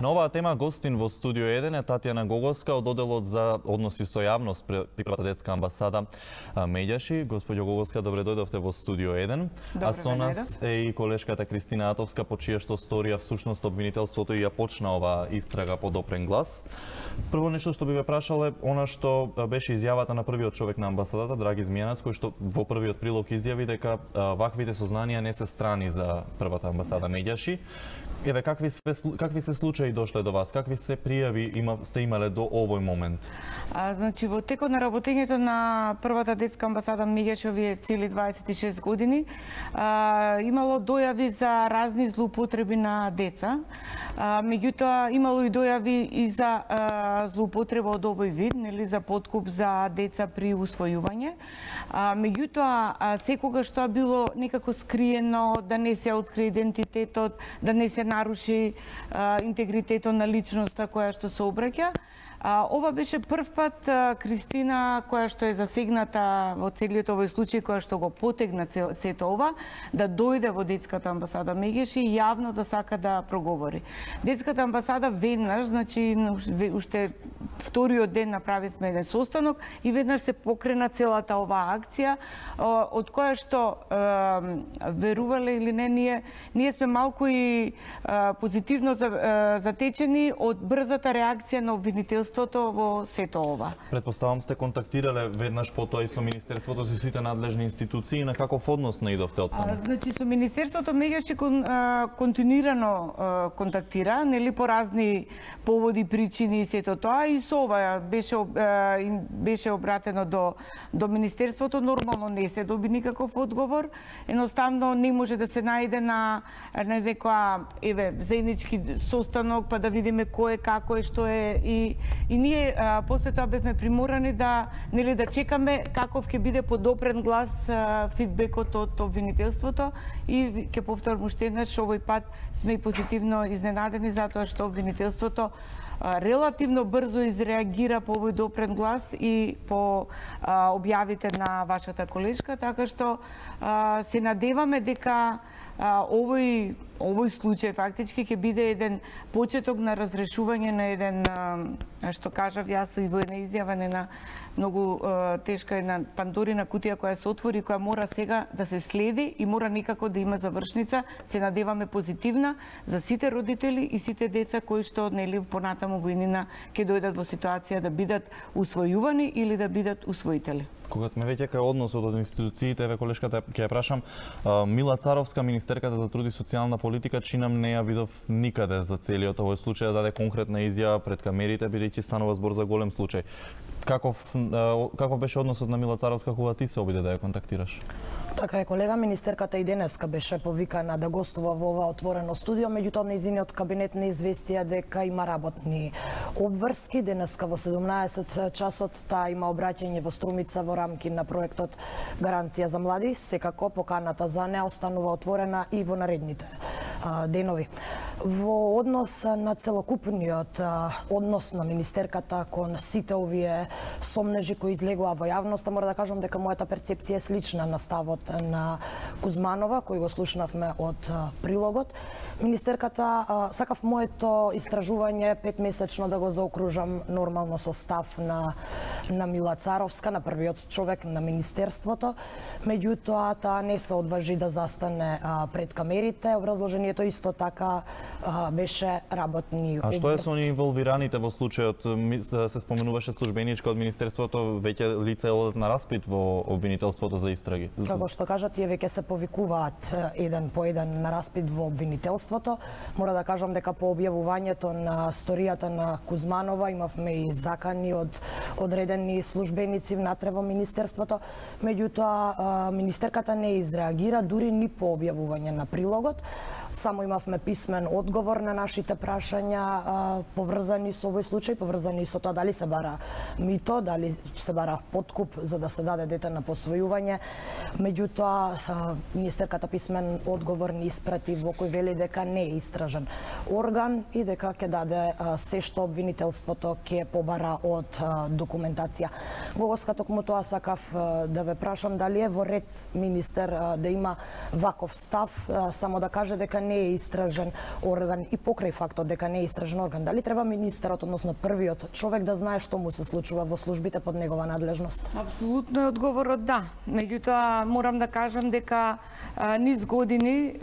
На оваа тема гостин во студио 1 е Татјана Гоговска од одделот за односи со јавност при Првата детска амбасада Медјаши. Господјо Гоговска, добре дојдовте во студио 1. А со нас е и колешката Кристина Атовска, по чија што сторија всушност обвинителството и ја почна оваа истрага по допрен глас. Прво нешто што би ве прашале, она што беше изјавата на првиот човек на амбасадата, Драги Змијанец, кој што во првиот прилог изјави дека ваквите сознанија не се страни за Првата амбасада Медјаши. Еве, какви се случаи дошле до вас? Какви се пријави сте имале до овој момент? Значи, во текот на работењето на Првата детска амбасада Медјаши овие цели 26 години, имало дојави за разни злоупотреби на деца. Меѓутоа, имало и дојави и за злоупотреба од овој вид, нели, за подкуп за деца при усвојување. Меѓутоа, секогаш тоа било некако скриено, да не се открие идентитетот, да не се наруши интегритетот на личноста која што се обраќа. Ова беше прв пат Кристина, која што е засегната во целиот овој случај, која што го потегна сето ова, да дојде во детската амбасада Медјаши и јавно да сака да проговори. Детската амбасада веднаш, значи уште вториот ден направивме еден состанок и веднаш се покрена целата оваа акција, од која што верувале или не, ние сме малку и позитивно затечени од брзата реакција на обвинителството во сето ова. Предпоставам сте контактирале веднаш по тоа и со Министерството со сите надлежни институции, на каков однос наидовте од таму? Значи, со Министерството Медјаши континуирано контактира, нели, по разни поводи, причини и сето тоа, и со ова беше обратено до Министерството, нормално не се доби никаков одговор, едноставно не може да се најде на некоја заеднички состанок, па да видиме кој е, како е, што е, и ние после тоа бевме приморани да чекаме каков ќе биде подопрен глас фидбекот од обвинителството, и ќе повторам уште еднаш, овој пат сме и позитивно изненадени затоа што обвинителството релативно брзо изреагира по овој допрен глас и по објавите на вашата колешка, така што се надеваме дека овој случај фактички ќе биде еден почеток на разрешување на еден, што кажав јас и во една изјава, на многу тешка една пандорина кутија која се отвори, која мора сега да се следи и мора некако да има завршница. Се надеваме позитивна за сите родители и сите деца кои што понатаму во иднина ќе дојдат во ситуација да бидат усвојувани или да бидат усвоители. Кога сме веќе кај односот од институциите, еве колешката ќе ја прашам, Мила Царовска, министерката за труд и социјална политика, чинам не ја видов никаде за целиот овој случај, да даде конкретна изјава пред камерите, бидејќи станува збор за голем случај. Каков беше односот на Мила Царовска кога ти се обиде да ја контактираш? Така е, колега, министерката и денеска беше повикана да гостува во ова отворено студио, меѓутоа нејзиниот кабинет не известија дека има работни обврски. Денеска во 17 часот таа има обраќање во Струмица во рамки на проектот Гаранција за млади. Секако поканата за неа останува отворена и во наредните денови. Во однос на целокупниот однос на министерката кон сите овие сомнежи кои излегува во јавноста, мора да кажам дека мојата перцепција е слична на ставот на Кузманова, кој го слушнавме од прилогот. Министерката, сакав моето истражување 5-месечно да го заокружам нормално со став на Мила Царовска, на првиот човек на министерството. Меѓутоа, таа не се одважи да застане пред камерите. Образложението исто така беше работни обврски. А што е со оние инволвираните во случајот? Се споменуваше службеничка од министерството, веќе лица одат на распит во обвинителството за истраги. Како што кажа, тие веќе се повикуваат еден по еден на распит во обвинителството. Мора да кажам дека по објавувањето на сторијата на Кузманова имавме и закани од одредени службеници внатре во министерството. Меѓутоа, министерката не изреагира дури ни по објавување на прилогот. Само имавме писмен одговор на нашите прашања поврзани со овој случај, поврзани со тоа дали се бара мито, дали се бара подкуп за да се даде дете на посвојување. Меѓутоа, министерката писмен одговор ни испрати во кој вели дека не е истражен орган и дека ќе даде се што обвинителството ќе побара од документација. Гоговска, токму тоа сакав да ве прашам дали е во ред министер да има ваков став, само да каже дека не не е истражен орган и покрај фактот дека не е истражен орган, дали треба министерот, односно првиот човек да знае што му се случува во службите под негова надлежност? Апсолутно е одговорот да. Меѓутоа морам да кажам дека низ години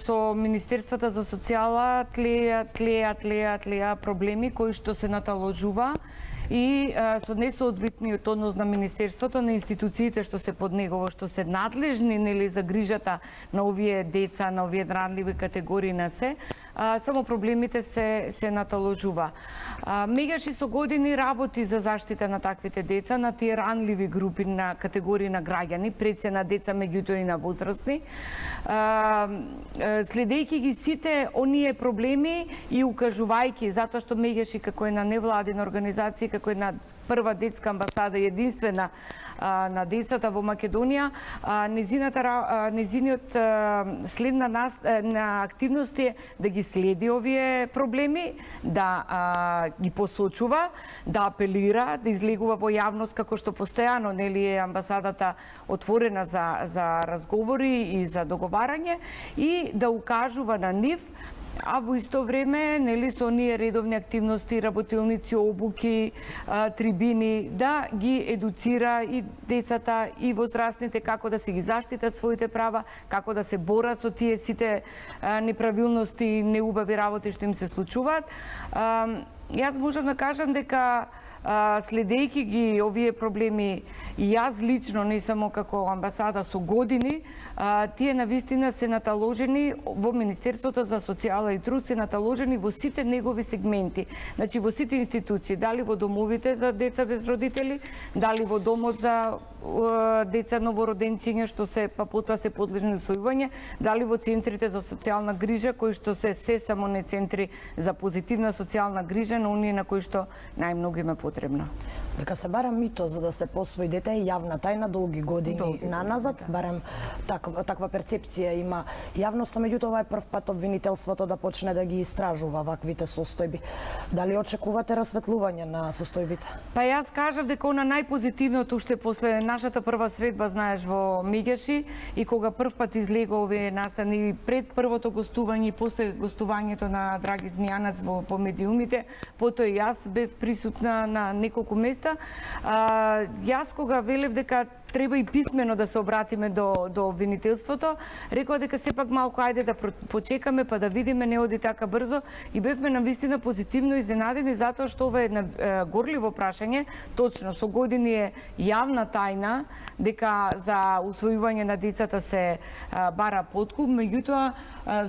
со Министерството за социјала тлеа проблеми кои што се наталожува и со несоодветниот однос на Министерството, на институциите што се под негово, што се надлежни нели за грижата на овие деца, на овие ранливи категории на се, само проблемите се наталожува. Меѓаш и со години работи за заштита на таквите деца, на тие ранливи групи на категории на граѓани, пред се на деца, меѓутоа и на возрастни. Следејќи ги сите оние проблеми и укажувајќи, затоа што меѓаш и како една невладина организација, како една прва детска амбасада, единствена на децата во Македонија, незиниот следна на активности е да ги следи овие проблеми, да ги посочува, да апелира, да излегува во јавност, како што постојано нели е амбасадата отворена за разговори и за договарање, и да укажува на нив, а во исто време, нели, со оние редовни активности, работилници, обуки, трибини, да ги едуцира и децата, и возрастните како да се ги заштитат своите права, како да се борат со тие сите неправилности и неубави работи што им се случуваат. Јас можам да кажам дека следејќи ги овие проблеми, и јас лично, не само како амбасада, со години, тие навистина се наталожени во Министерството за социјала и труд, се наталожени во сите негови сегменти. Значи во сите институции, дали во домовите за деца без родители, дали во домот за деца новороденчиња што се па потоа се подлежни на усвојување, дали во центрите за социјална грижа кои што се само не центри за позитивна социјална грижа, но оние на кои што најмногу им е потребна. Дека се бара мито за да се посвои дете е јавна тајна долги години наназад, барем таква перцепција има јавноста, меѓутоа ова е прв пат обвинителството да почне да ги истражува ваквите состојби. Дали очекувате расветлување на состојбите? Па јас кажав дека она најпозитивното уште после нашата прва средба, знаеш, во Меѓаши, и кога прв пат излега овие настани пред првото гостување и после гостувањето на Драги Змијанац по медиумите, потоа јас бев присутна на неколку места. Јас кога велев дека треба и писмено да се обратиме до обвинителството, рекоа дека сепак малку ајде да почекаме па да видиме, не оди така брзо, и бевме навистина позитивно изненадени затоа што ова е едно горливо прашање. Точно со години е јавна тајна дека за усвојување на децата се бара подкуп, меѓутоа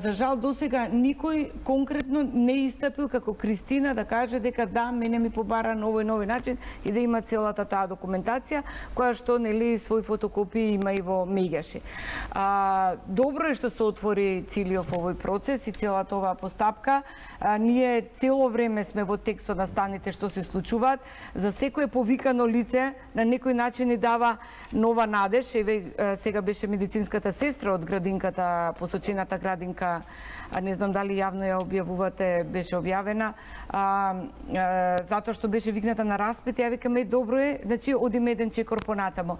за жал досега никој конкретно не истапил како Кристина да каже дека да, мене ми побара на овој начин и да има целата таа документација која што нели свој фотокопии има и во Меѓаши. Добро е што се отвори целиот овој процес и целата оваа постапка. Ние цело време сме во текстот на станите што се случуваат. За секое повикано лице на некој начин ни дава нова надеж. Еве сега беше медицинската сестра од градинката, посочената градинка, не знам дали јавно ја објавувате, беше објавена, затоа што беше викната на распит, ја викаме добро е, значи одиме еден чекор понатамо.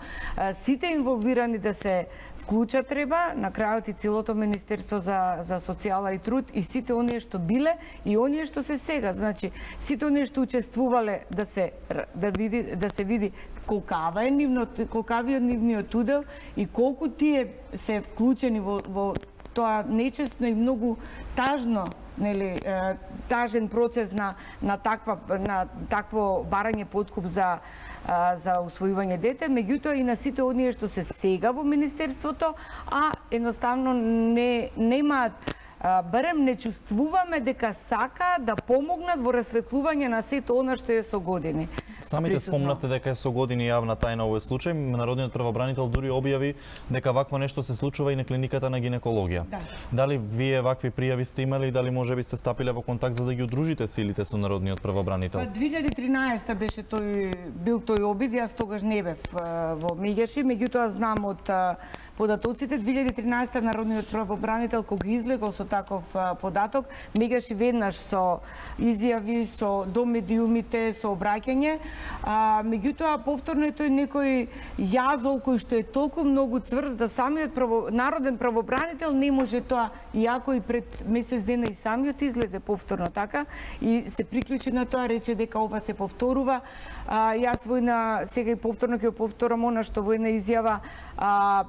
Сите инволвирани да се вклучат треба, на крајот и целото Министерство за социјала и труд и сите оние што биле и оние што се сега, значи сите оние што учествувале да се види колкавиот нивниот удел и колку тие се вклучени во тоа нечесно и многу тажно, нели, тажен процес на такво барање подкуп за усвојување дете, меѓутоа и на сите оние што се сега во Министерството, а едноставно немаат, барем не чувствуваме дека сака да помогнат во расветлување на сето она што е со години. Самите спомнавте дека е со години јавна тајна овој случај. Народниот правобранител дури објави дека вакво нешто се случува и на клиниката на гинекологија. Да. Дали вие вакви пријави сте имали и дали можеби сте стапиле во контакт за да ги удружите силите со народниот правобранител? 2013 беше бил тој обид, јас тогаш не бев во Меѓаши, меѓутоа знам од податоците 2013 народниот правобранител кога излегол со таков податок, Меѓаши веднаш со изјави, до медиумите, со обраќање, Меѓутоа, повторно е тој некој јазол кој што е толку многу цврст да самиот народен правобранител не може тоа, иако и пред месец дена и самиот излезе повторно така и се приклучи на тоа, рече дека ова се повторува. Јас војна, сега и повторно ќе повторам она што војна изјава,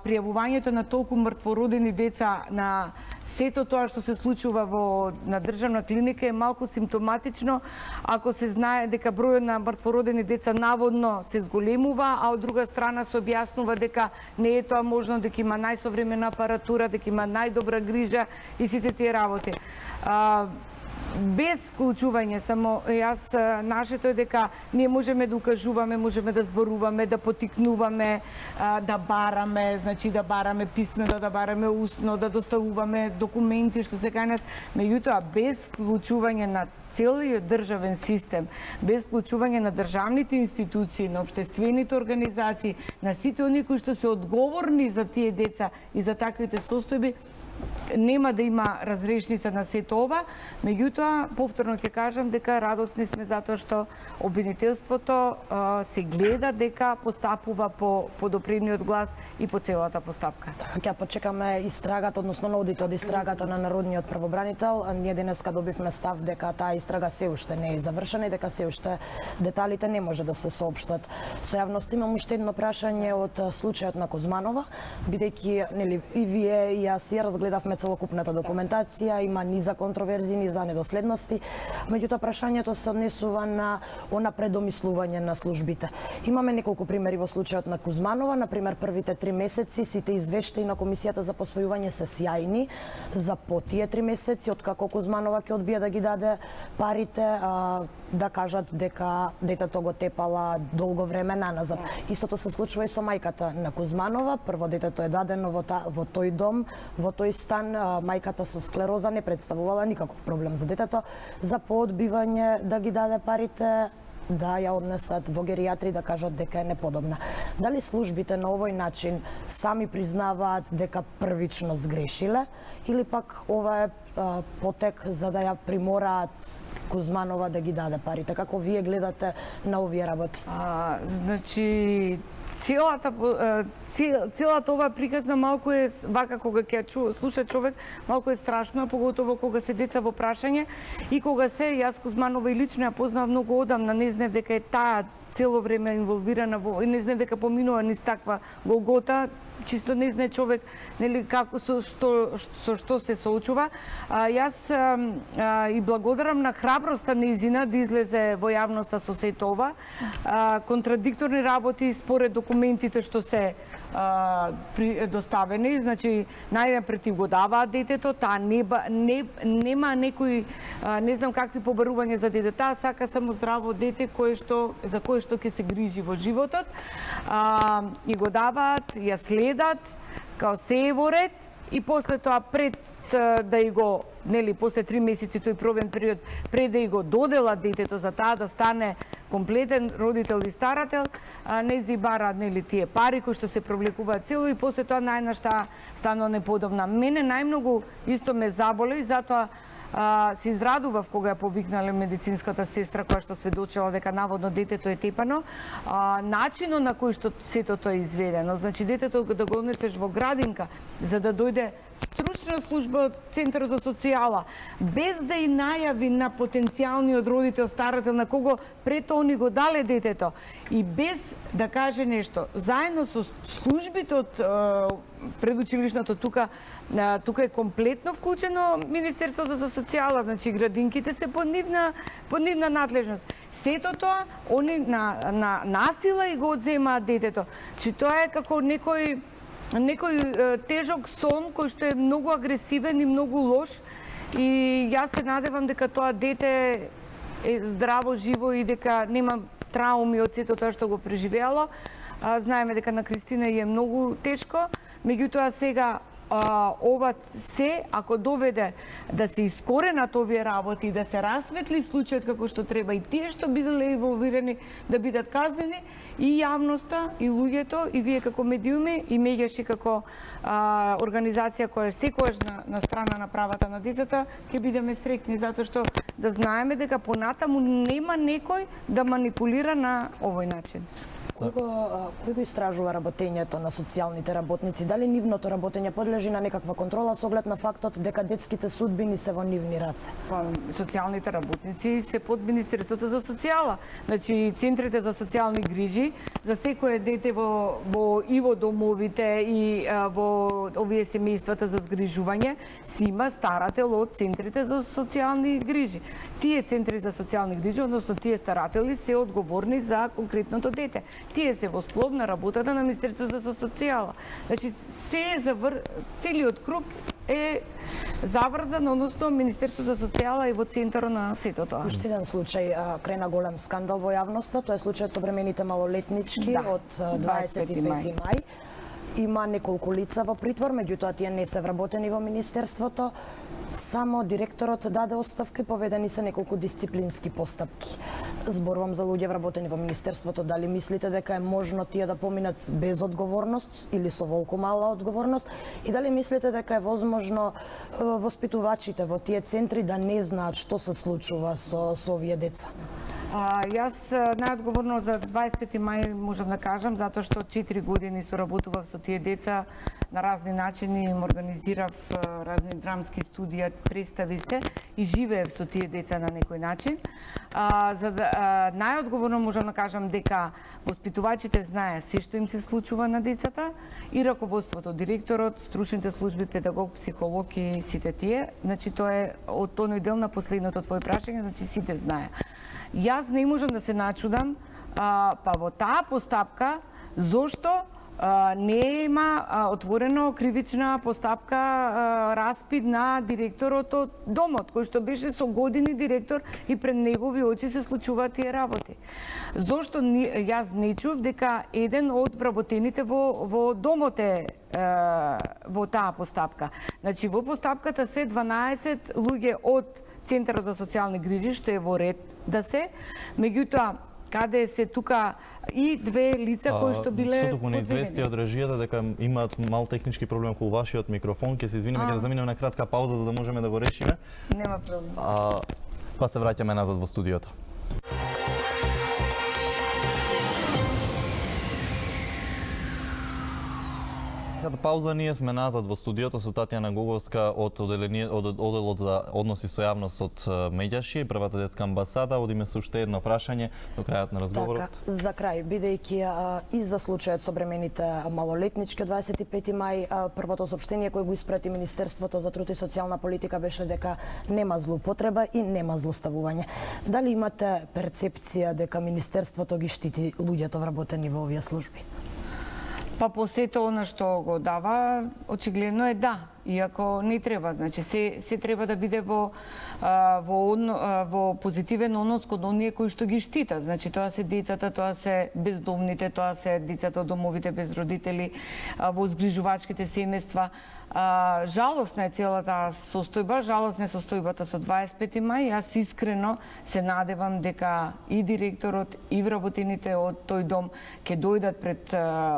пријавувањето на толку мртвородени деца на сето тоа што се случува на државна клиника е малку симптоматично, ако се знае дека бројот на мртвородени деца наводно се зголемува, а од друга страна се објаснува дека не е тоа можно, дека има најсовремена апаратура, дека има најдобра грижа и сите тие работи. Без вклучување, само јас нашето е дека ние можеме да укажуваме, можеме да зборуваме, да потикнуваме, да бараме, значи да бараме писмено, да бараме устно, да доставуваме документи што се кај нас, меѓутоа без вклучување на целиот државен систем, без вклучување на државните институции, на општествените организации, на сите оние кои што се одговорни за тие деца и за таквите состојби, нема да има разрешница на сето ова, меѓутоа, повторно ќе кажам дека радосни сме затоа што обвинителството се гледа дека постапува по подопредниот глас и по целата постапка. Ќе почекаме истрагата, односно наудите од истрагата на народниот правобранител. Ние денеска добивме став дека таа истрага се уште не е завршена и дека се уште деталите не може да се соопштат со јавност. Имам уште едно прашање од случајот на Кузманова, бидејќи нели и вие и јас ја разгледавме целокупната документација, има низа контроверзии, низа недоследности, меѓутоа прашањето се однесува на она предомислување на службите. Имаме неколку примери во случајот на Кузманова, например првите 3 месеци сите извештаи на Комисијата за посвојување се сјајни, за по тие 3 месеци откако Кузманова ќе одбија да ги даде парите, да кажат дека детето го тепала долго време наназад. Истото се случува и со мајката на Кузманова. Прво детето е дадено во тој дом, во тој стан, мајката со склероза не представувала никаков проблем за детето. За поодбивање да ги даде парите, да ја однесат во геријатри, да кажат дека е неподобна. Дали службите на овој начин сами признаваат дека првично сгрешиле или пак ова е потек за да ја примораат Кузманова да ги даде парите? Како вие гледате на овие работи? Значи, целата ова приказна малку е, вака кога ќе слуша човек, малку е страшно, поготово кога се деца во прашање и кога јас Кузманова и лично ја познавам многу одамна, не знам дека е таа цело време инволвирана во, и не знам дека поминува низ таква голгота, чисто не знае човек нели како со што се соочува. Јас и благодарам на храброста нејзина да излезе во јавноста со сето ова. Контрадикторни работи според документите што се доставени, значи најнапред го даваат детето, таа нема некои не знам какви побарувања за детето, таа сака само здраво дете за кое што ќе се грижи во животот, и го даваат, ја следат, као се е во ред, и после тоа пред да и го, нели, после 3 месеци тој пробен период, пред да и го доделат детето за таа да стане комплетен родител и старател, не зи бара, нели, тие пари кои што се привлекуваат цело и после тоа најнаш таа станува неподобна. Мене најмногу исто ме заболи, затоа се израдував кога ја повикнале медицинската сестра која што сведочела дека наводно детето е тепано, начинот на кој што сето тоа е изведено. Значи детето да го однесеш во градинка за да дојде стручна служба од Центарот за социјала, без да и најави на потенцијалниот родител, старател на кого пред они го дале детето и без да каже нешто. Заедно со службите од предучилишното тука е комплетно вклучено Министерството за социјала, значи градинките се под нивна надлежност. Сето тоа, они на насила и го одземаат детето. Чи тоа е како некој тежок сон кој што е многу агресивен и многу лош, и јас се надевам дека тоа дете е здраво, живо и дека нема трауми од сето тоа што го преживеало. Знаеме дека на Кристина е многу тешко, меѓутоа сега ова се, ако доведе да се искоренат овие работи и да се расветли случајот како што треба и тие што биделе инволвирани да бидат казнени, и јавноста, и луѓето, и вие како медиуми, и Меѓаши како организација која е секојаш на страна на правата на децата, ќе бидеме среќни, затоа што да знаеме дека понатаму нема некој да манипулира на овој начин. Кој го истражува работењето на социјалните работници? Дали нивното работење подлежи на некаква контрола со оглед на фактот дека детските судбини се во нивни раце? Социјалните работници се под Министерството за социјала. Значи, центрите за социјални грижи за секое дете и во домовите и во овие семејствата за згрижување си има старател од центрите за социјални грижи. Тие центри за социјални грижи, односно тие старатели, се одговорни за конкретното дете. Тие се во склоп на работата на Министерството за социјала. Значи, целиот круг е заврзан, односно Министерството за социјала е во центарот на сето тоа. Уште еден случај крена голем скандал во јавноста, тоа е случајот со бремените малолетнички од 25 мај. Има неколку лица во притвор, меѓутоа тие не се вработени во Министерството. Само директорот даде оставка и поведени се неколку дисциплински постапки. Зборувам за луѓе вработени во Министерството. Дали мислите дека е можно тие да поминат без одговорност или со волку мала одговорност? И дали мислите дека е возможно воспитувачите во тие центри да не знаат што се случува со овие деца? Јас најодговорно за 25 мај можам да кажам, затоа што 4 години соработував со тие деца на разни начини, им организирав разни драмски студија, представи се и живеев со тие деца на некој начин. Најодговорно можам да кажам дека воспитувачите знае се што им се случува на децата и раководството, директорот, стручните служби, педагог, психолог и сите тие. Значи тоа е од тоној дел на последното твое прашање, значи сите знае. Јас не можам да се начудам, па во таа постапка, зошто нема отворено кривична постапка, распит на директорот од домот, кој што беше со години директор и пред негови очи се случуваат тие работи. Зошто јас не чув дека еден од вработените во домот е во таа постапка. Значи, во постапката се 12 луѓе од Центарот за социјални грижи, што е во ред да се, меѓутоа, каде се тука и две лица кои што биле Што туку не извести од режијата дека имаат мал технички проблем околу вашиот микрофон, ќе се извиниме, ќе заминеме на кратка пауза за да можеме да го решиме. Нема проблем. Па се враќаме назад во студиото. Кратка пауза, ние сме назад во студиото со Татјана Гоговска од Оделот за односи со јавност од Меѓаши, првата детска амбасада. Одиме со уште едно прашање до крајот на разговорот. Така, за крај, бидејќи и за случајот со бремените малолетнички од 25 мај, првото соопштение кое го испрати Министерството за труд и социјална политика беше дека нема злоупотреба и нема злоставување. Дали имате перцепција дека Министерството ги штити луѓето вработени во овие служби? Па по сето она што го дава, очигледно е да. Иако не треба, значи се треба да биде во позитивен однос кон оние кои што ги штитат. Значи тоа се децата, тоа се бездомните, тоа се децата од домовите без родители, во згрижувачките семејства. Жалосна е целата состојба, жалосна е состојбата со 25 мај. Јас искрено се надевам дека и директорот и вработените од тој дом ќе дојдат пред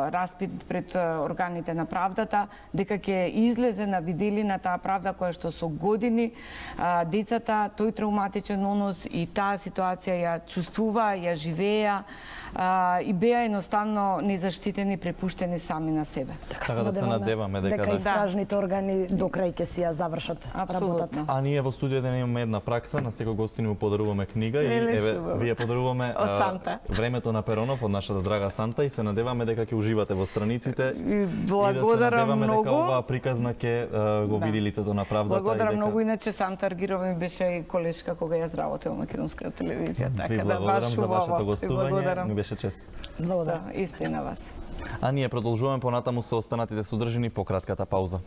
распит пред органите на правдата, дека ќе излезе на виделина таа правда која што со години децата тој травматичен однос и таа ситуација ја чувствува, ја живеа и беа едноставно незаштитени, препуштени сами на себе. Така да се надеваме дека истражните органи до крај ќе си ја завршат работата. А ние во студиото имаме една пракса, на секој гостин му подаруваме книга и вие подаруваме Времето на Перонов од нашата драга Санта и се надеваме дека ќе уживате во страниците и да се надеваме дека оваа приказна ќе го види лицето на правдата. Благодарам многу, иначе Санта Аргирова ми беше и колешка кога јас работев на македонската телевизија, така да баш за вашето гостување, ми беше чест. Благодарам. Истина вас. А ние продолжуваме понатаму со останатите содржини по кратката пауза.